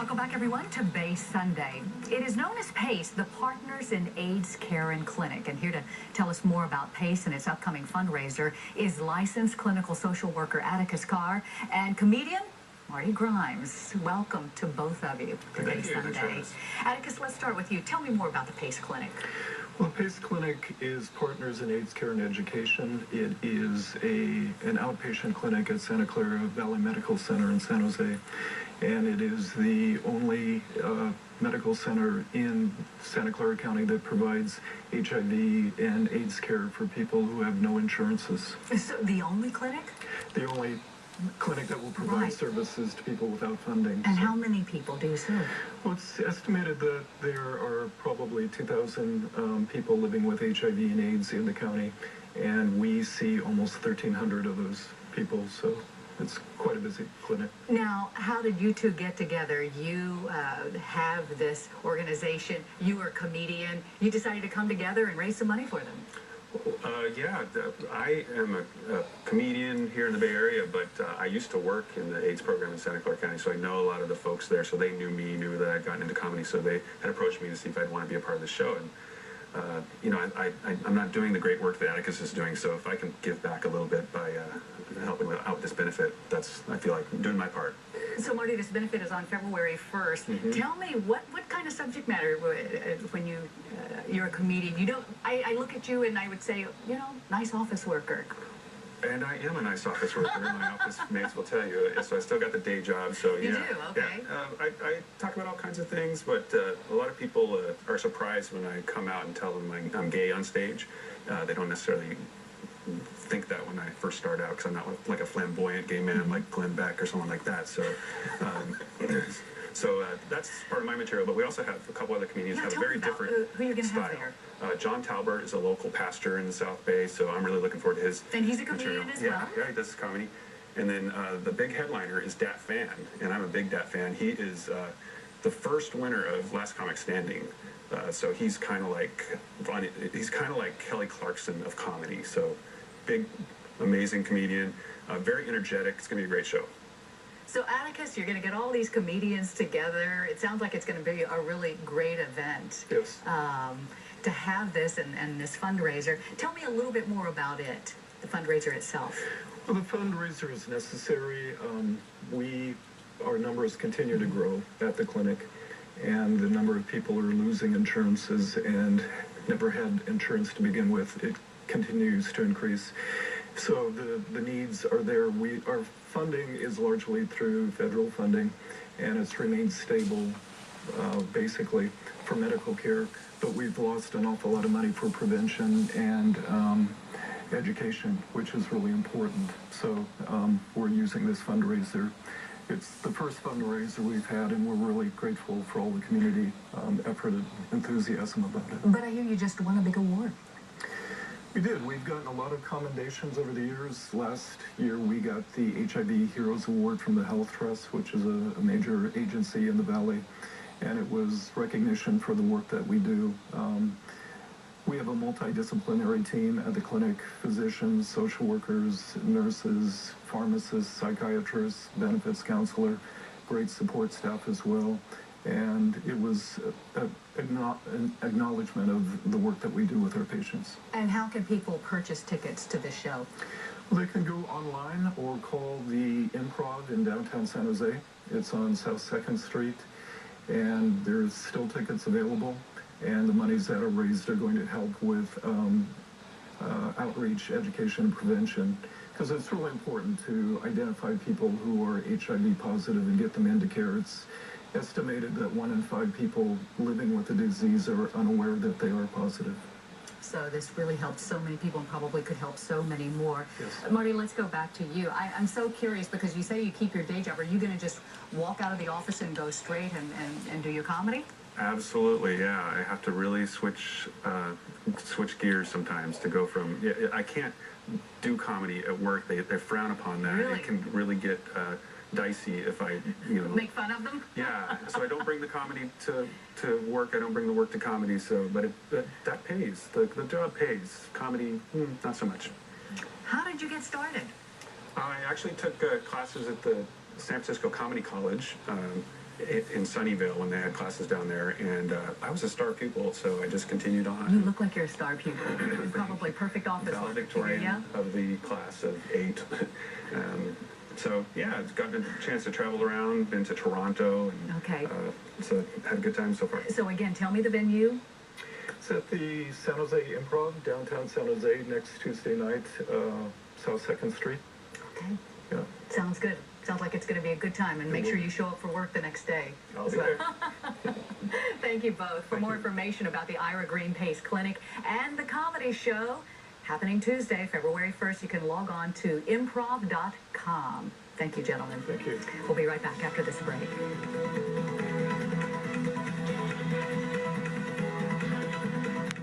Welcome back, everyone, to Bay Sunday. It is known as PACE, the Partners in AIDS Care and Clinic. And here to tell us more about PACE and its upcoming fundraiser is licensed clinical social worker Atticus Carr and comedian Marty Grimes. Welcome to both of you to Bay Sunday. Atticus, let's start with you. Tell me more about the PACE Clinic. Well, PACE Clinic is Partners in AIDS Care and Education. It is an outpatient clinic at Santa Clara Valley Medical Center in San Jose. And it is the only medical center in Santa Clara County that provides HIV and AIDS care for people who have no insurances. So the only clinic? The only clinic that will provide services to people without funding. And how many people do you serve? Well, it's estimated that there are probably 2,000 people living with HIV and AIDS in the county, and we see almost 1,300 of those people, so it's quite a busy clinic. Now, how did you two get together? You have this organization, you are a comedian, you decided to come together and raise some money for them. Yeah, I am a comedian here in the Bay Area, but I used to work in the AIDS program in Santa Clara County, so I know a lot of the folks there, so they knew that I'd gotten into comedy, so they had approached me to see if I'd want to be a part of the show. And you know, I'm not doing the great work that Atticus is doing, so if I can give back a little bit by helping out with this benefit, I feel like I'm doing my part. So, Marty, this benefit is on February 1st. Tell me, what kind of subject matter, when you're a comedian, I look at you and I would say, you know, nice office worker. And I am a nice office worker, my office mates will tell you, so I still got the day job, so yeah. You do? Okay. Yeah. I talk about all kinds of things, but a lot of people are surprised when I come out and tell them I'm gay on stage. They don't necessarily think that when I first start out, because I'm not like a flamboyant gay man like Glenn Beck or someone like that, so that's part of my material, but we also have a couple other comedians who have a very different who you're gonna style. have there. John Talbert is a local pastor in the South Bay, so I'm really looking forward to his And he's a comedian material. as well? Yeah, he does his comedy. And then the big headliner is Dat Fan, and I'm a big Dat fan. He is the first winner of Last Comic Standing, so he's kind of like Kelly Clarkson of comedy. So big, amazing comedian, very energetic. It's gonna be a great show. So, Atticus, you're going to get all these comedians together. It sounds like it's going to be a really great event. Yes. To have this and this fundraiser. Tell me a little bit more about it, the fundraiser itself. Well, the fundraiser is necessary. Our numbers continue to grow at the clinic, and the number of people who are losing insurances and never had insurance to begin with, it continues to increase. So the needs are there. Our funding is largely through federal funding, and it's remained stable, basically, for medical care. But we've lost an awful lot of money for prevention and education, which is really important. So we're using this fundraiser. It's the first fundraiser we've had, and we're really grateful for all the community effort and enthusiasm about it. But I hear you just won a big award. We did. We've gotten a lot of commendations over the years. Last year, we got the HIV Heroes Award from the Health Trust, which is a major agency in the Valley, and it was recognition for the work that we do. We have a multidisciplinary team at the clinic: physicians, social workers, nurses, pharmacists, psychiatrists, benefits counselor, great support staff as well. And it was an acknowledgement of the work that we do with our patients. And how can people purchase tickets to this show? Well, they can go online or call the Improv in downtown San Jose. It's on South 2nd Street, and there's still tickets available. And the monies that are raised are going to help with outreach, education, and prevention, because it's really important to identify people who are HIV positive and get them into care. It's estimated that 1 in 5 people living with the disease are unaware that they are positive. So this really helped so many people and probably could help so many more. Yes. Marty, let's go back to you. I'm so curious because you say you keep your day job. Are you going to just walk out of the office and go straight and do your comedy? Absolutely, yeah. I have to really switch gears sometimes to go from. Yeah, I can't do comedy at work. They frown upon that. Really? It can really get dicey if I, make fun of them. Yeah, so I don't bring the comedy to work. I don't bring the work to comedy. So, but that pays. The job pays. Comedy, not so much. How did you get started? I actually took classes at the San Francisco Comedy College. in Sunnyvale when they had classes down there, and I was a star pupil, so I just continued on. You look like you're a star pupil. Probably perfect office work. Valedictorian Yeah. of the class of 8. So yeah, I've gotten a chance to travel around, been to Toronto, and Okay. so had a good time so far. So again, tell me the venue. It's at the San Jose Improv, downtown San Jose, next Tuesday night, South 2nd Street. Okay. Yeah. Sounds good. Sounds like it's going to be a good time, and make sure you show up for work the next day. I'll be there. Thank you both. For more information about the Ira Green Pace Clinic and the comedy show happening Tuesday, February 1st, you can log on to improv.com. Thank you, gentlemen. Thank you. We'll be right back after this break.